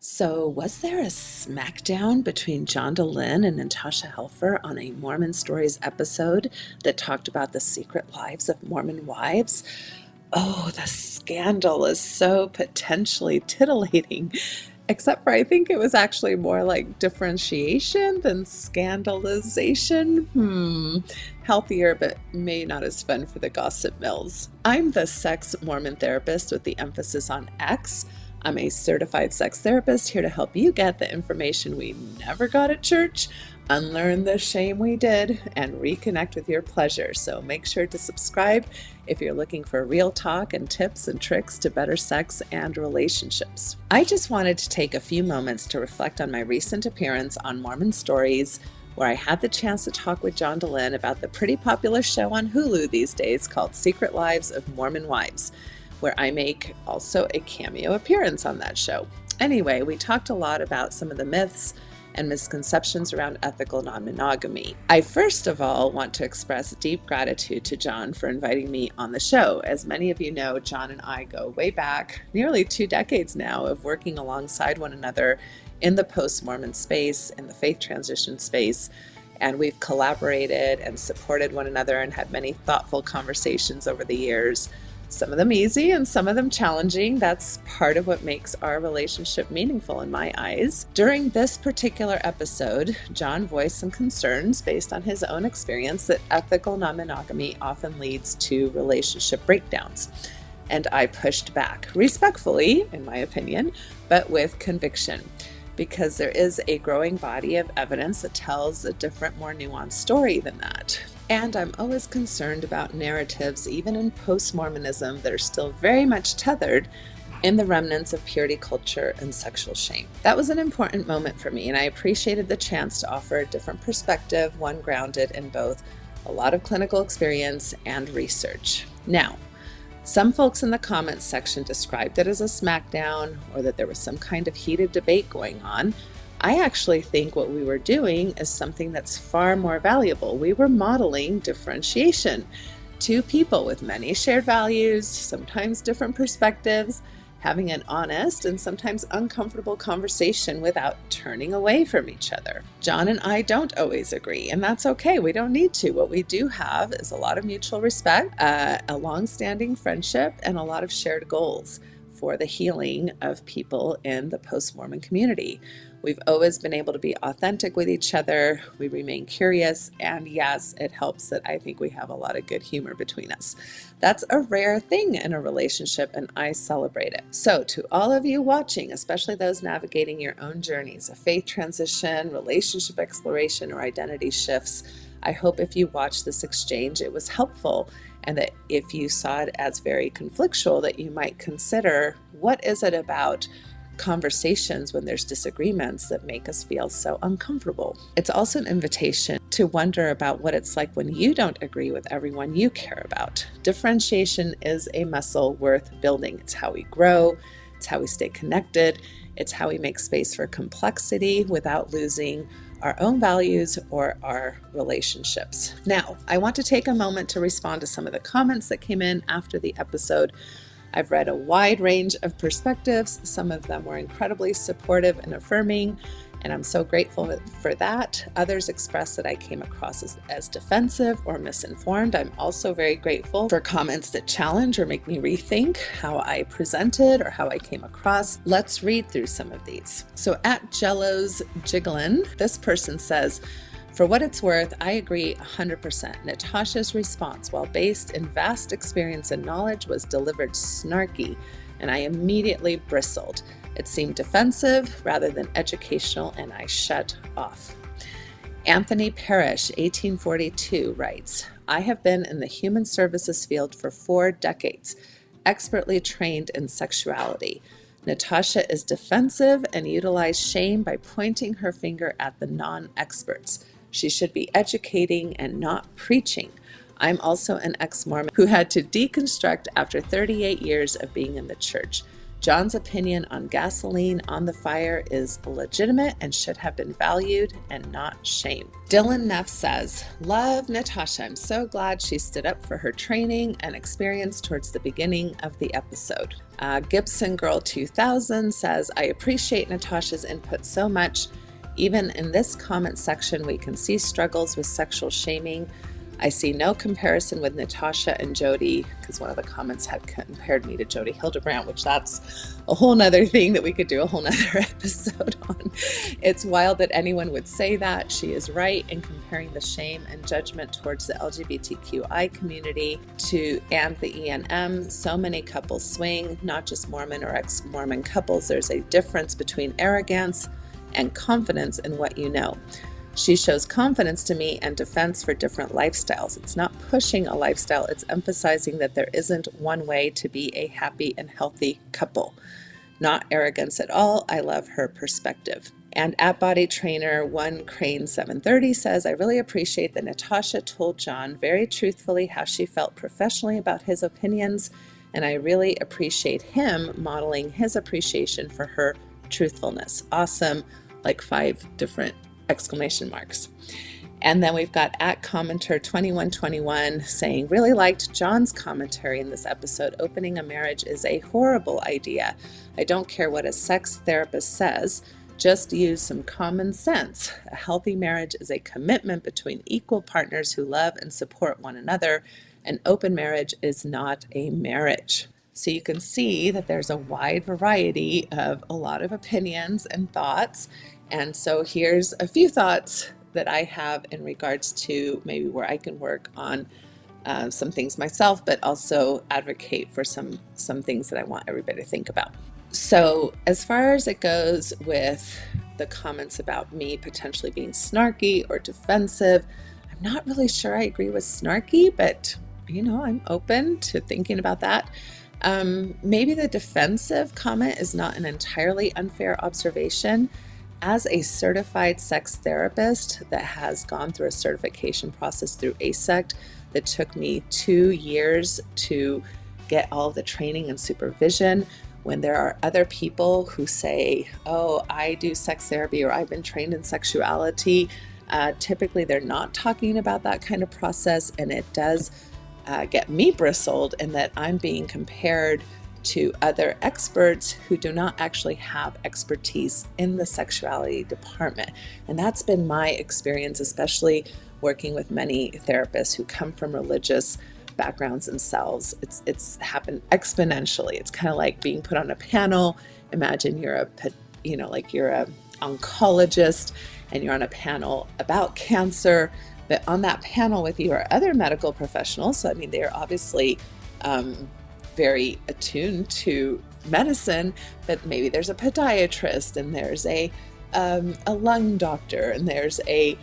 So, was there a smackdown between John Dehlin and Natasha Helfer on a Mormon Stories episode that talked about the secret lives of Mormon wives? Oh, the scandal is so potentially titillating. Except for I think it was actually more like differentiation than scandalization. Healthier, but maybe not as fun for the gossip mills. I'm the sex Mormon therapist with the emphasis on X. I'm a certified sex therapist here to help you get the information we never got at church, unlearn the shame we did, and reconnect with your pleasure. So make sure to subscribe if you're looking for real talk and tips and tricks to better sex and relationships. I just wanted to take a few moments to reflect on my recent appearance on Mormon Stories, where I had the chance to talk with John Dehlin about the pretty popular show on Hulu these days called Secret Lives of Mormon Wives, where I make also a cameo appearance on that show. Anyway, we talked a lot about some of the myths and misconceptions around ethical non-monogamy. I first of all want to express deep gratitude to John for inviting me on the show. As many of you know, John and I go way back, nearly 2 decades now, of working alongside one another in the post-Mormon space, in the faith transition space, and we've collaborated and supported one another and had many thoughtful conversations over the years. Some of them easy and some of them challenging. That's part of what makes our relationship meaningful in my eyes. During this particular episode, John voiced some concerns based on his own experience that ethical non-monogamy often leads to relationship breakdowns. And I pushed back, respectfully, in my opinion, but with conviction, because there is a growing body of evidence that tells a different, more nuanced story than that. And I'm always concerned about narratives, even in post-Mormonism, that are still very much tethered in the remnants of purity culture and sexual shame. That was an important moment for me, and I appreciated the chance to offer a different perspective, one grounded in both a lot of clinical experience and research. Now, some folks in the comments section described it as a smackdown or that there was some kind of heated debate going on. I actually think what we were doing is something that's far more valuable. We were modeling differentiation. 2 people with many shared values, sometimes different perspectives, having an honest and sometimes uncomfortable conversation without turning away from each other. John and I don't always agree, and that's okay. We don't need to. What we do have is a lot of mutual respect, a long-standing friendship, and a lot of shared goals for the healing of people in the post-Mormon community. We've always been able to be authentic with each other. We remain curious, and yes, it helps that I think we have a lot of good humor between us. That's a rare thing in a relationship, and I celebrate it. So to all of you watching, especially those navigating your own journeys of faith transition, relationship exploration, or identity shifts, I hope if you watched this exchange, it was helpful, and that if you saw it as very conflictual, that you might consider, what is it about conversations when there's disagreements that make us feel so uncomfortable? It's also an invitation to wonder about what it's like when you don't agree with everyone you care about. Differentiation is a muscle worth building. It's how we grow, it's how we stay connected, it's how we make space for complexity without losing our own values or our relationships. Now, I want to take a moment to respond to some of the comments that came in after the episode. I've read a wide range of perspectives. Some of them were incredibly supportive and affirming, and I'm so grateful for that. Others expressed that I came across as defensive or misinformed. I'm also very grateful for comments that challenge or make me rethink how I presented or how I came across. Let's read through some of these. So at Jello's Jiggling, this person says, "For what it's worth, I agree 100%. Natasha's response, while based in vast experience and knowledge, was delivered snarky, and I immediately bristled. It seemed defensive rather than educational, and I shut off." Anthony Parrish, 1842, writes, "I have been in the human services field for 4 decades, expertly trained in sexuality. Natasha is defensive and utilized shame by pointing her finger at the non-experts. She should be educating and not preaching. I'm also an ex-Mormon who had to deconstruct after 38 years of being in the church. John's opinion on gasoline on the fire is legitimate and should have been valued and not shamed." Dylan Neff says, "Love Natasha. I'm so glad she stood up for her training and experience towards the beginning of the episode." Gibson Girl 2000 says, I appreciate Natasha's input so much. Even in this comment section, we can see struggles with sexual shaming. I see no comparison with Natasha and Jody, because one of the comments had compared me to Jody Hildebrandt, which that's a whole nother thing that we could do a whole nother episode on. It's wild that anyone would say that. She is right in comparing the shame and judgment towards the LGBTQI community and the ENM. So many couples swing, not just Mormon or ex-Mormon couples. There's a difference between arrogance and confidence in what you know. She shows confidence to me and defense for different lifestyles. It's not pushing a lifestyle, it's emphasizing that there isn't one way to be a happy and healthy couple. Not arrogance at all. I love her perspective. And at Body Trainer 1 Crane 730 says, I really appreciate that Natasha told John very truthfully how she felt professionally about his opinions, and I really appreciate him modeling his appreciation for her truthfulness. Awesome, like 5 different exclamation marks. And then we've got at commenter 2121 saying, really liked John's commentary in this episode. Opening a marriage is a horrible idea. I don't care what a sex therapist says, just use some common sense. A healthy marriage is a commitment between equal partners who love and support one another. An open marriage is not a marriage. So you can see that there's a wide variety of a lot of opinions and thoughts. And so here's a few thoughts that I have in regards to maybe where I can work on some things myself, but also advocate for some things that I want everybody to think about. So as far as it goes with the comments about me potentially being snarky or defensive, I'm not really sure I agree with snarky, but I'm open to thinking about that. Maybe the defensive comment is not an entirely unfair observation. As a certified sex therapist that has gone through a certification process through ASECT that took me 2 years to get all the training and supervision, when there are other people who say, oh, I do sex therapy or I've been trained in sexuality, typically they're not talking about that kind of process, and it does get me bristled in that I'm being compared to other experts who do not actually have expertise in the sexuality department. And that's been my experience, especially working with many therapists who come from religious backgrounds themselves. It's happened exponentially. It's kind of like being put on a panel. Imagine you're you're an oncologist and you're on a panel about cancer, but on that panel with you are other medical professionals. So, they're obviously very attuned to medicine, but maybe there's a podiatrist and there's a lung doctor and there's a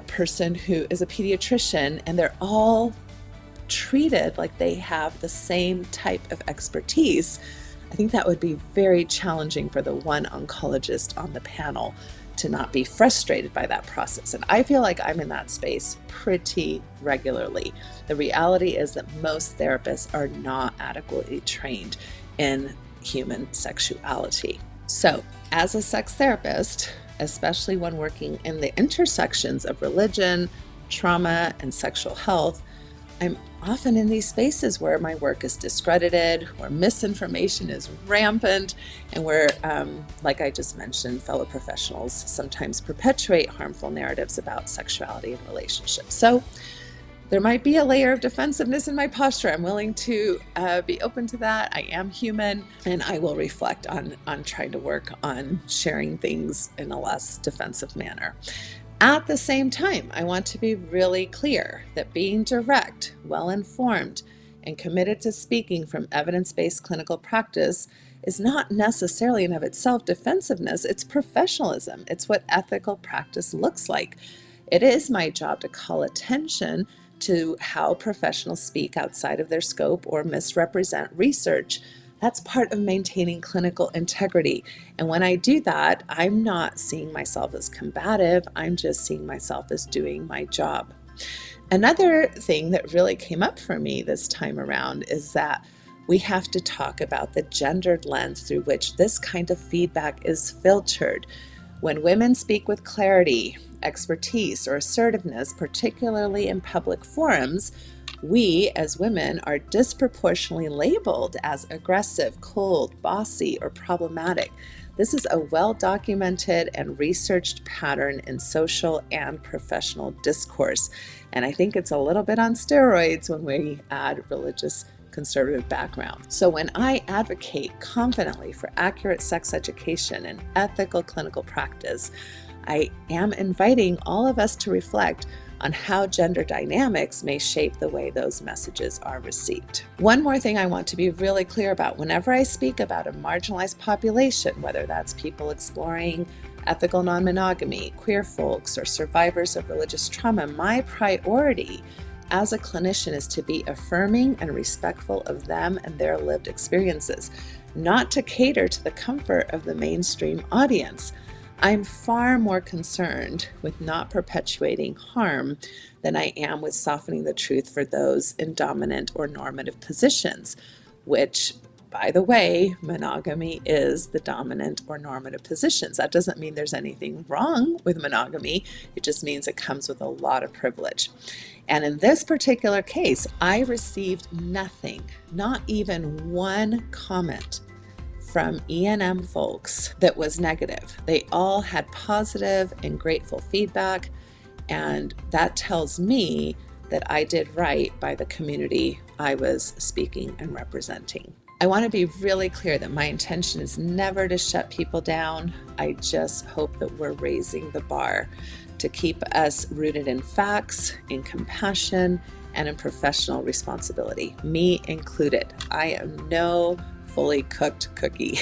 person who is a pediatrician, and they're all treated like they have the same type of expertise. I think that would be very challenging for the one oncologist on the panel to not be frustrated by that process. And I feel like I'm in that space pretty regularly. The reality is that most therapists are not adequately trained in human sexuality. So as a sex therapist, especially when working in the intersections of religion, trauma, and sexual health, I'm often in these spaces where my work is discredited, where misinformation is rampant, and where, like I just mentioned, fellow professionals sometimes perpetuate harmful narratives about sexuality and relationships. So there might be a layer of defensiveness in my posture. I'm willing to be open to that. I am human, and I will reflect on trying to work on sharing things in a less defensive manner. At the same time, I want to be really clear that being direct, well-informed, and committed to speaking from evidence-based clinical practice is not necessarily in of itself defensiveness. It's professionalism. It's what ethical practice looks like. It is my job to call attention to how professionals speak outside of their scope or misrepresent research. That's part of maintaining clinical integrity. And when I do that, I'm not seeing myself as combative. I'm just seeing myself as doing my job. Another thing that really came up for me this time around is that we have to talk about the gendered lens through which this kind of feedback is filtered. When women speak with clarity, expertise, or assertiveness, particularly in public forums, We, as women, are disproportionately labeled as aggressive, cold, bossy, or problematic. This is a well-documented and researched pattern in social and professional discourse. And I think it's a little bit on steroids when we add religious conservative background. So when I advocate confidently for accurate sex education and ethical clinical practice, I am inviting all of us to reflect on how gender dynamics may shape the way those messages are received. One more thing I want to be really clear about: whenever I speak about a marginalized population, whether that's people exploring ethical non-monogamy, queer folks, or survivors of religious trauma, my priority as a clinician is to be affirming and respectful of them and their lived experiences, not to cater to the comfort of the mainstream audience. I'm far more concerned with not perpetuating harm than I am with softening the truth for those in dominant or normative positions, which, by the way, monogamy is the dominant or normative positions. That doesn't mean there's anything wrong with monogamy. It just means it comes with a lot of privilege. And in this particular case, I received nothing, not even one comment from E&M folks that was negative. They all had positive and grateful feedback, and that tells me that I did right by the community I was speaking and representing. I want to be really clear that my intention is never to shut people down. I just hope that we're raising the bar to keep us rooted in facts, in compassion, and in professional responsibility, me included. I am no fully cooked cookie.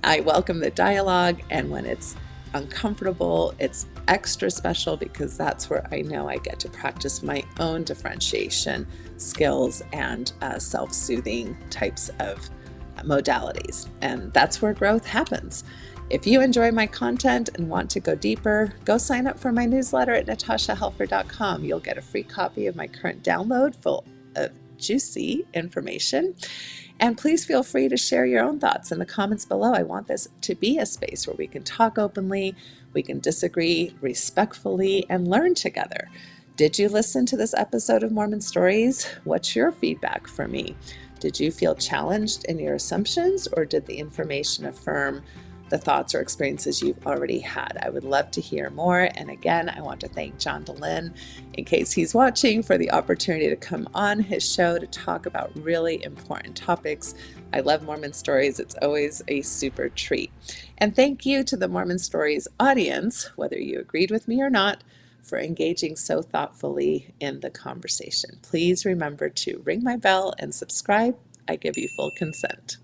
I welcome the dialogue, and when it's uncomfortable, it's extra special because that's where I know I get to practice my own differentiation skills and self-soothing types of modalities. And that's where growth happens. If you enjoy my content and want to go deeper, go sign up for my newsletter at natashahelfer.com. You'll get a free copy of my current download full of juicy information. And please feel free to share your own thoughts in the comments below. I want this to be a space where we can talk openly, we can disagree respectfully, and learn together. Did you listen to this episode of Mormon Stories? What's your feedback for me? Did you feel challenged in your assumptions, or did the information affirm the thoughts or experiences you've already had? I would love to hear more. And again, I want to thank John Dehlin, in case he's watching, for the opportunity to come on his show to talk about really important topics. I love Mormon Stories. It's always a super treat. And thank you to the Mormon Stories audience, whether you agreed with me or not, for engaging so thoughtfully in the conversation. Please remember to ring my bell and subscribe. I give you full consent.